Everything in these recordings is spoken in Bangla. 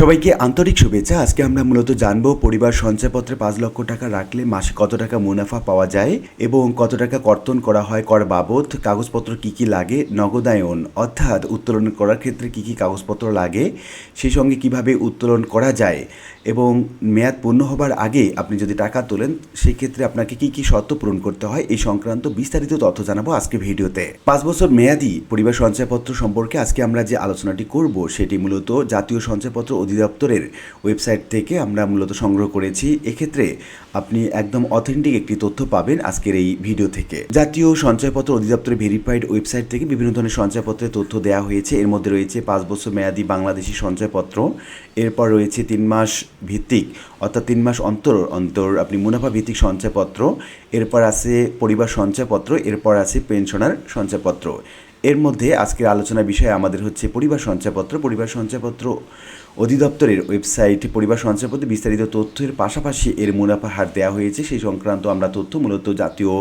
সবাইকে আন্তরিক শুভেচ্ছা। আজকে আমরা মূলত জানবো পরিবার সঞ্চয়পত্রে ৫ লক্ষ টাকা রাখলে মাসে কত টাকা মুনাফা পাওয়া যায় এবং কত টাকা কর্তন করা হয় কর বাবদ, কাগজপত্র কি কি লাগে, নগদায়ন অর্থাৎ উত্তোলন করার ক্ষেত্রে কি কি কাগজপত্র লাগে, সেই সঙ্গে কিভাবে উত্তোলন করা যায় এবং মেয়াদ পূর্ণ হবার আগে আপনি যদি টাকা তোলেন সেই ক্ষেত্রে আপনাকে কি কি শর্ত পূরণ করতে হয় এই সংক্রান্ত বিস্তারিত তথ্য জানাবো আজকে ভিডিওতে। ৫ বছর মেয়াদি পরিবার সঞ্চয়পত্র সম্পর্কে আজকে আমরা যে আলোচনাটি করব সেটি মূলত জাতীয় সঞ্চয়পত্র অধিদপ্তরের ওয়েবসাইট থেকে আমরা মূলত সংগ্রহ করেছি। এক্ষেত্রে আপনি একদম অথেন্টিক একটি তথ্য পাবেন আজকের এই ভিডিও থেকে। জাতীয় সঞ্চয়পত্র অধিদপ্তরের ভেরিফাইড ওয়েবসাইট থেকে বিভিন্ন ধরনের সঞ্চয়পত্রের তথ্য দেওয়া হয়েছে। এর মধ্যে রয়েছে ৫ বছর মেয়াদি বাংলাদেশি সঞ্চয়পত্র, এরপর রয়েছে ৩ মাস ভিত্তিক অর্থাৎ ৩ মাস অন্তর অন্তর আপনি মুনাফা ভিত্তিক সঞ্চয়পত্র, এরপর আছে পরিবার সঞ্চয়পত্র, এরপর আছে পেনশনার সঞ্চয়পত্র। এর মধ্যে আজকের আলোচনার বিষয় আমাদের হচ্ছে পরিবার সঞ্চয়পত্র। পরিবার সঞ্চয়পত্র অধিদপ্তরের ওয়েবসাইটে পরিবার সঞ্চয়পত্রে বিস্তারিত তথ্যের পাশাপাশি এর মুনাফার হার দেওয়া হয়েছে। সেই সংক্রান্ত আমরা তথ্য মূলত জাতীয়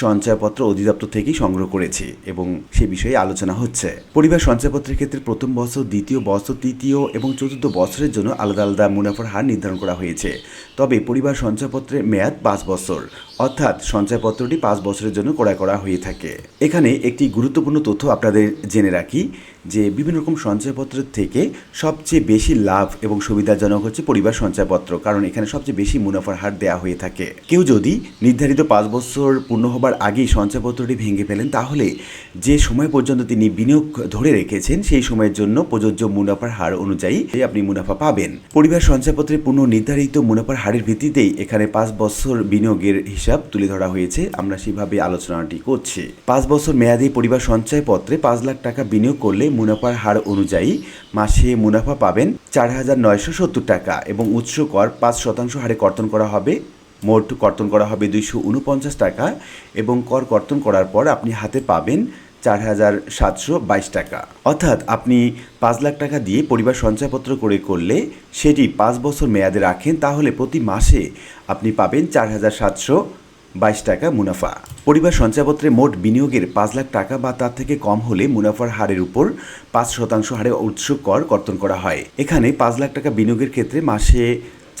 সঞ্চয়পত্র অধিদপ্তর থেকেই সংগ্রহ করেছি এবং সে বিষয়ে আলোচনা হচ্ছে। পরিবার সঞ্চয়পত্রের ক্ষেত্রে প্রথম বছর, দ্বিতীয় বছর, তৃতীয় এবং চতুর্থ বছরের জন্য আলাদা আলাদা মুনাফার হার নির্ধারণ করা হয়েছে। তবে পরিবার সঞ্চয়পত্রের মেয়াদ ৫ বছর, অর্থাৎ সঞ্চয়পত্রটি ৫ বছরের জন্য ক্রয় করা হয়ে থাকে। এখানে একটি গুরুত্বপূর্ণ তথ্য আপনাদের জেনে রাখি যে বিভিন্ন রকম সঞ্চয়পত্রের থেকে সবচেয়ে বেশি লাভ এবং সুবিধাজনক হচ্ছে পরিবার সঞ্চয়পত্র, কারণ এখানে সবচেয়ে বেশি মুনাফার হার দেওয়া হয়ে থাকে। কেউ যদি নির্ধারিত ৫ বছর পূর্ণ হবার আগেই সঞ্চয়পত্রটি ভেঙে ফেলেন তাহলে যে সময় পর্যন্ত তিনি বিনিয়োগ ধরে রেখেছেন সেই সময়ের জন্য প্রযোজ্য মুনাফার হার অনুযায়ী আপনি মুনাফা পাবেন। পরিবার সঞ্চয়পত্রের পূর্ণ নির্ধারিত মুনাফার হারের ভিত্তিতেই এখানে ৫ বছর বিনিয়োগের হিসাব তুলে ধরা হয়েছে। আমরা সেভাবে আলোচনাটি করছি। ৫ বছর মেয়াদী পরিবার সঞ্চয়পত্রে ৫ লাখ টাকা বিনিয়োগ করলে মুনাফার হার অনুযায়ী মাসে মুনাফা পাবেন ৪,৯৭০ টাকা এবং উৎস কর ৫% হারে কর্তন করা হবে। মোট কর্তন করা হবে ২৪৯ টাকা এবং কর কর্তন করার পর আপনি হাতে পাবেন ৪,৭২২ টাকা। অর্থাৎ আপনি ৫ লাখ টাকা দিয়ে পরিবার সঞ্চয়পত্র করলে সেটি ৫ বছর মেয়াদে রাখেন তাহলে প্রতি মাসে আপনি পাবেন ৪,৭২২ টাকা মুনাফা। পরিবার সঞ্চয়পত্রে মোট বিনিয়োগের ৫ লাখ টাকা বা তার থেকে কম হলে মুনাফার হারের উপর ৫% হারে উৎস কর কর্তন করা হয়। এখানে ৫ লাখ টাকা বিনিয়োগের ক্ষেত্রে মাসে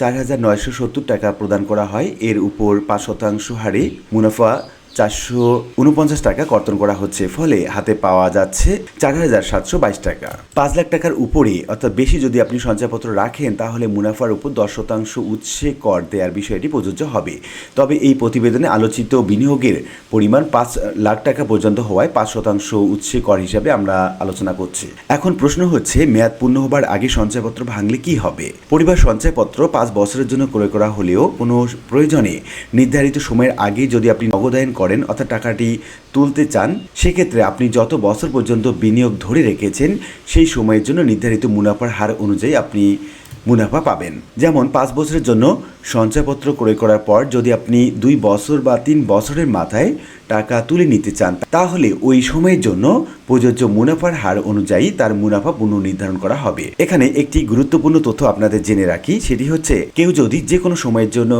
৪,৯৭০ টাকা প্রদান করা হয়। এর উপর ৫% হারে মুনাফা ৪৪৯ টাকা কর্তন করা হচ্ছে, ফলে হাতে পাওয়া যাচ্ছে ৪,৭২২ টাকা। ৫ লাখ টাকার উপরে অর্থাৎ বেশি যদি আপনি সঞ্চয়পত্র রাখেন তাহলে মুনাফার উপর ১০% উৎসে কর দেওয়ার বিষয়টি প্রযোজ্য হবে। তবে এই প্রতিবেদনে আলোচিত বিনিয়োগের পরিমাণ ৫ লাখ টাকা পর্যন্ত হওয়ায় ৫% উৎসে কর হিসাবে আমরা আলোচনা করছি। এখন প্রশ্ন হচ্ছে মেয়াদ পূর্ণ হবার আগে সঞ্চয়পত্র ভাঙলে কি হবে? পরিবার সঞ্চয়পত্র ৫ বছরের জন্য ক্রয় করা হলেও কোনো প্রয়োজনে নির্ধারিত সময়ের আগে যদি আপনি নগদায়ন করেন অর্থাৎ টাকাটি তুলতে চান সেক্ষেত্রে আপনি যত বছর পর্যন্ত বিনিয়োগ ধরে রেখেছেন সেই সময়ের জন্য নির্ধারিত মুনাফার হার অনুযায়ী আপনি মুনাফা পাবেন। যেমন ৫ বছরের জন্য সঞ্চয়পত্র ক্রয় করার পর যদি আপনি ২ বছর বা ৩ বছরের মাথায় টাকা তুলে নিতে চান তাহলে ওই সময়ের জন্য প্রযোজ্য মুনাফার হার অনুযায়ী তার মুনাফা পুনর্নির্ধারণ করা হবে। এখানে একটি গুরুত্বপূর্ণ তথ্য আপনাদের জেনে রাখি, সেটি হচ্ছে কেউ যদি যে কোনো সময়ের জন্য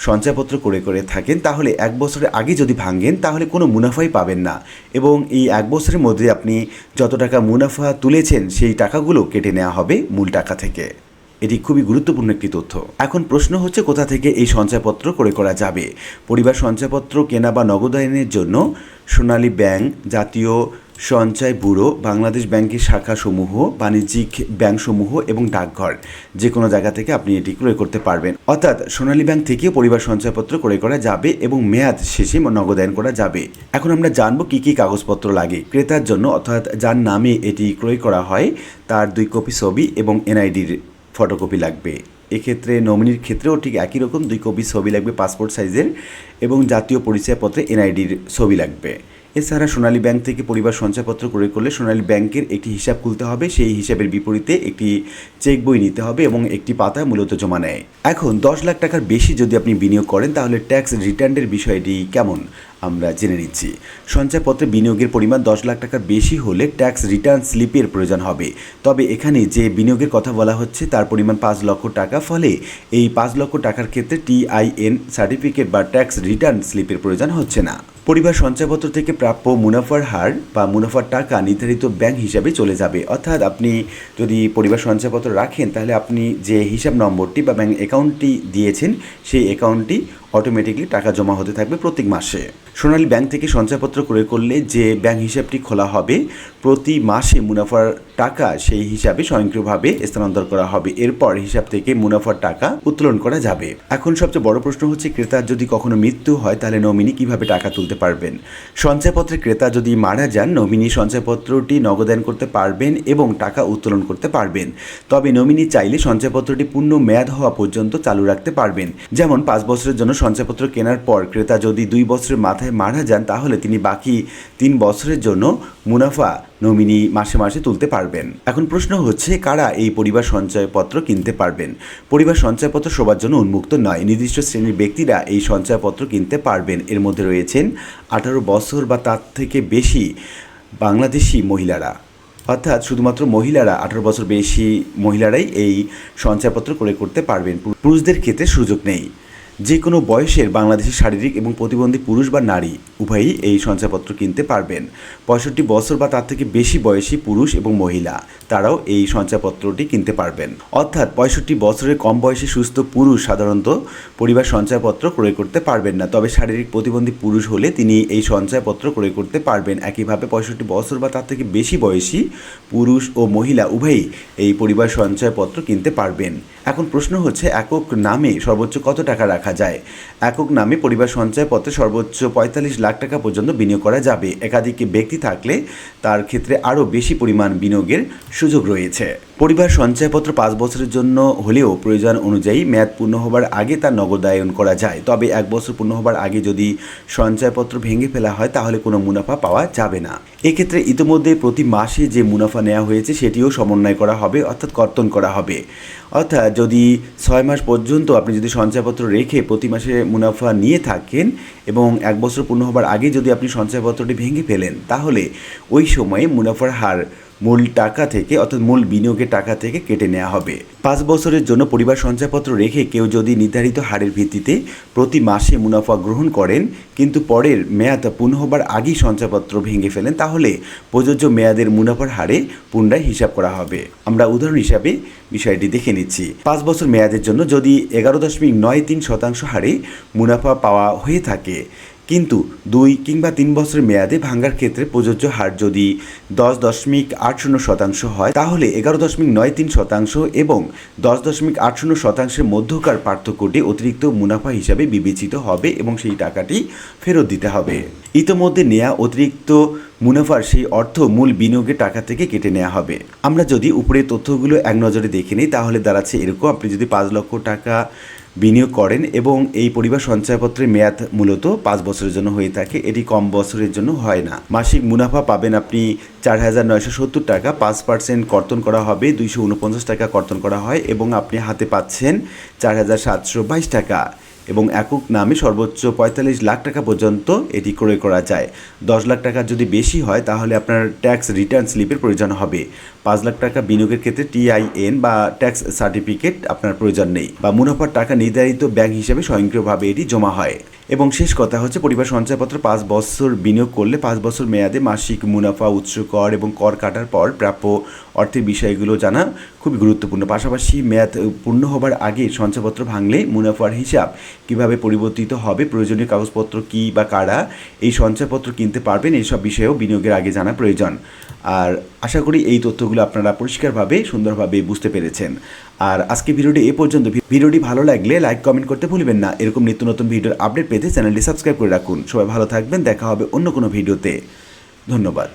সঞ্চয়পত্র করে থাকেন তাহলে ১ বছরের আগে যদি ভাঙেন তাহলে কোনো মুনাফাই পাবেন না এবং এই ১ বছরের মধ্যে আপনি যত টাকা মুনাফা তুলেছেন সেই টাকাগুলো কেটে নেওয়া হবে মূল টাকা থেকে। এটি খুবই গুরুত্বপূর্ণ একটি তথ্য। এখন প্রশ্ন হচ্ছে কোথা থেকে এই সঞ্চয়পত্র ক্রয় করা যাবে? পরিবার সঞ্চয়পত্র কেনা বা নগদায়নের জন্য সোনালী ব্যাংক, জাতীয় সঞ্চয় ব্যুরো, বাংলাদেশ ব্যাংকের শাখাসমূহ, বাণিজ্যিক ব্যাংকসমূহ এবং ডাকঘর যে কোনো জায়গা থেকে আপনি এটি ক্রয় করতে পারবেন। অর্থাৎ সোনালী ব্যাংক থেকেও পরিবার সঞ্চয়পত্র ক্রয় করা যাবে এবং মেয়াদ শেষে নগদায়ন করা যাবে। এখন আমরা জানবো কি কি কাগজপত্র লাগে ক্রেতার জন্য, অর্থাৎ যার নামে এটি ক্রয় করা হয় তার 2 কপি ছবি এবং এনআইডির ফটোকপি লাগবে। এক্ষেত্রে নমিনির ক্ষেত্রেও ঠিক একই রকম 2 কপি ছবি লাগবে পাসপোর্ট সাইজের এবং জাতীয় পরিচয়পত্রে এনআইডির ছবি লাগবে। এছাড়া সোনালী ব্যাংক থেকে পরিবার সঞ্চয়পত্র ক্রয় করলে সোনালী ব্যাংকের একটি হিসাব খুলতে হবে, সেই হিসাবের বিপরীতে একটি চেক বই নিতে হবে এবং একটি পাতা মূলত জমা নেয়। এখন ১০ লাখ টাকার বেশি যদি আপনি বিনিয়োগ করেন তাহলে ট্যাক্স রিটার্নের বিষয়টি কেমন আমরা জেনে নিচ্ছি। সঞ্চয়পত্রে বিনিয়োগের পরিমাণ 10 লাখ টাকার বেশি হলে ট্যাক্স রিটার্ন স্লিপের প্রয়োজন হবে। তবে এখানে যে বিনিয়োগের কথা বলা হচ্ছে তার পরিমাণ 5 লক্ষ টাকা, ফলে এই 5 লক্ষ টাকার ক্ষেত্রে টিআইএন সার্টিফিকেট বা ট্যাক্স রিটার্ন স্লিপের প্রয়োজন হচ্ছে না। পরিবার সঞ্চয়পত্র থেকে প্রাপ্য মুনাফার হার বা মুনাফার টাকা নির্ধারিত ব্যাংক হিসাবে চলে যাবে। অর্থাৎ আপনি যদি পরিবার সঞ্চয়পত্র রাখেন তাহলে আপনি যে হিসাব নম্বরটি বা ব্যাংক অ্যাকাউন্টটি দিয়েছেন সেই অ্যাকাউন্টটি অটোমেটিকলি টাকা জমা হতে থাকবে প্রত্যেক মাসে। সোনালী ব্যাংক থেকে সঞ্চয়পত্র ক্রয় করলে যে ব্যাংক হিসাবটি খোলা হবে প্রতি মাসে মুনাফার টাকা সেই হিসাবে স্বয়ংক্রিয়ভাবে স্থানান্তর করা হবে। এরপর হিসাব থেকে মুনাফার টাকা উত্তোলন করা যাবে। এখন সবচেয়ে বড় প্রশ্ন হচ্ছে, ক্রেতার যদি কখনো মৃত্যু হয় তাহলে নমিনি কিভাবে টাকা তুলতে পারবেন? সঞ্চয়পত্রের ক্রেতা যদি মারা যান, নমিনি সঞ্চয়পত্রটি নগদায়ন করতে পারবেন এবং টাকা উত্তোলন করতে পারবেন। তবে নমিনি চাইলে সঞ্চয়পত্রটি পূর্ণ মেয়াদ হওয়া পর্যন্ত চালু রাখতে পারবেন। যেমন 5 বছরের জন্য সঞ্চয়পত্র কেনার পর ক্রেতা যদি 2 বছরের মাথায় মারা যান তাহলে তিনি বাকি 3 বছরের জন্য মুনাফা নমিনি মাসে মাসে তুলতে পারবেন। এখন প্রশ্ন হচ্ছে, কারা এই পরিবার সঞ্চয়পত্র কিনতে পারবেন? পরিবার সঞ্চয়পত্র সবার জন্য উন্মুক্ত নয়। নির্দিষ্ট শ্রেণীর ব্যক্তিরা এই সঞ্চয়পত্র কিনতে পারবেন। এর মধ্যে রয়েছেন 18 বছর বা তার থেকে বেশি বাংলাদেশি মহিলারা। অর্থাৎ শুধুমাত্র মহিলারা, 18 বছর বেশি মহিলারাই এই সঞ্চয়পত্র ক্রয় করতে পারবেন। পুরুষদের ক্ষেত্রে সুযোগ নেই। যে কোনো বয়সের বাংলাদেশি শারীরিক এবং প্রতিবন্ধী পুরুষ বা নারী উভয়ই এই সঞ্চয়পত্র কিনতে পারবেন। 65 বছর বা তার থেকে বেশি বয়সী পুরুষ এবং মহিলা তারাও এই সঞ্চয়পত্রটি কিনতে পারবেন। অর্থাৎ 65 বছরের কম বয়সী সুস্থ পুরুষ সাধারণত পরিবার সঞ্চয়পত্র ক্রয় করতে পারবেন না। তবে শারীরিক প্রতিবন্ধী পুরুষ হলে তিনি এই সঞ্চয়পত্র ক্রয় করতে পারবেন। একইভাবে 65 বছর বা তার থেকে বেশি বয়সী পুরুষ ও মহিলা উভয়ই এই পরিবার সঞ্চয়পত্র কিনতে পারবেন। এখন প্রশ্ন হচ্ছে, একক নামে সর্বোচ্চ কত টাকা রাখা যায়? একক নামে পরিবার সঞ্চয়পত্রে সর্বোচ্চ 45 লাখ টাকা পর্যন্ত বিনিয়োগ করা যাবে। একাধিক ব্যক্তি থাকলে তার ক্ষেত্রে আরও বেশি পরিমাণ বিনিয়োগের সুযোগ রয়েছে। পরিবার সঞ্চয়পত্র 5 বছরের জন্য হলেও প্রয়োজন অনুযায়ী মেয়াদ পূর্ণ হবার আগে তা নগদায়ন করা যায়। তবে 1 বছর পূর্ণ হবার আগে যদি সঞ্চয়পত্র ভেঙে ফেলা হয় তাহলে কোনো মুনাফা পাওয়া যাবে না। এক্ষেত্রে ইতিমধ্যে প্রতি মাসে যে মুনাফা নেওয়া হয়েছে সেটিও সমন্বয় করা হবে, অর্থাৎ কর্তন করা হবে। অর্থাৎ যদি 6 মাস পর্যন্ত আপনি যদি সঞ্চয়পত্র রেখে প্রতি মাসে মুনাফা নিয়ে থাকেন এবং 1 বছর পূর্ণ হবার আগে যদি আপনি সঞ্চয়পত্রটি ভেঙে ফেলেন তাহলে ওই সময়ে মুনাফার হার মূল টাকা থেকে, অর্থাৎ মূল বিনিয়োগের টাকা থেকে কেটে নেওয়া হবে। 5 বছরের জন্য পরিবার সঞ্চয়পত্র রেখে কেউ যদি নির্ধারিত হারের ভিত্তিতে প্রতি মাসে মুনাফা গ্রহণ করেন কিন্তু পরের মেয়াদ পূর্ণ হবার আগেই সঞ্চয়পত্র ভেঙে ফেলেন তাহলে প্রযোজ্য মেয়াদের মুনাফার হারে পুনরায় হিসাব করা হবে। আমরা উদাহরণ হিসাবে বিষয়টি দেখে নিচ্ছি। 5 বছর মেয়াদের জন্য যদি 11.93% হারে মুনাফা পাওয়া হয়ে থাকে কিন্তু 2 কিংবা 3 বছরের মেয়াদে ভাঙার ক্ষেত্রে প্রযোজ্য হার যদি 10.80% হয় তাহলে 11.93% এবং 10.80%-এর মধ্যকার পার্থক্যটি অতিরিক্ত মুনাফা হিসাবে বিবেচিত হবে এবং সেই টাকাটি ফেরত দিতে হবে। ইতোমধ্যে নেওয়া অতিরিক্ত মুনাফার সেই অর্থ মূল বিনিয়োগের টাকা থেকে কেটে নেওয়া হবে। আমরা যদি উপরের তথ্যগুলো এক নজরে দেখে নিই তাহলে দাঁড়াচ্ছে এরকম। আপনি যদি 5 লক্ষ টাকা বিনিয়োগ করেন এবং এই পরিবার সঞ্চয়পত্রের মেয়াদ মূলত 5 বছরের জন্য হয়ে থাকে, এটি কম বছরের জন্য হয় না। মাসিক মুনাফা পাবেন আপনি 4,970 টাকা, 5% কর্তন করা হবে, 249 টাকা কর্তন করা হয় এবং আপনি হাতে পাচ্ছেন 4,722 টাকা এবং একক নামে সর্বোচ্চ 45 লাখ টাকা পর্যন্ত এটি ক্রয় করা যায়। 10 লাখ টাকা যদি বেশি হয় তাহলে আপনার ট্যাক্স রিটার্ন স্লিপের প্রয়োজন হবে। 5 লাখ টাকা বিনিয়োগের ক্ষেত্রে টিআইএন বা ট্যাক্স সার্টিফিকেট আপনার প্রয়োজন নেই বা মুনাফার টাকা নির্ধারিত ব্যাংক হিসেবে স্বয়ংক্রিয়ভাবে এটি জমা হয়। এবং শেষ কথা হচ্ছে, পরিবার সঞ্চয়পত্র 5 বছর বিনিয়োগ করলে 5 বছর মেয়াদে মাসিক মুনাফা, উৎস কর এবং কর কাটার পর প্রাপ্য অর্থের বিষয়গুলো জানা খুবই গুরুত্বপূর্ণ। পাশাপাশি মেয়াদ পূর্ণ হবার আগে সঞ্চয়পত্র ভাঙলে মুনাফার হিসাব কিভাবে পরিবর্তিত হবে, প্রয়োজনীয় কাগজপত্র কী বা কারা এই সঞ্চয়পত্র কিনতে পারবেন, এইসব বিষয়েও বিনিয়োগের আগে জানা প্রয়োজন। আর আশা করি এই তথ্যগুলো আপনারা পরিষ্কারভাবে সুন্দরভাবে বুঝতে পেরেছেন। আর আজকে ভিডিওটি এ পর্যন্ত। ভিডিওটি ভালো লাগলে লাইক কমেন্ট করতে ভুলবেন না। এরকম নিত্য নতুন ভিডিওর আপডেট পেতে চ্যানেলটি সাবস্ক্রাইব করে রাখুন। সবাই ভালো থাকবেন, দেখা হবে অন্য কোনো ভিডিওতে। ধন্যবাদ।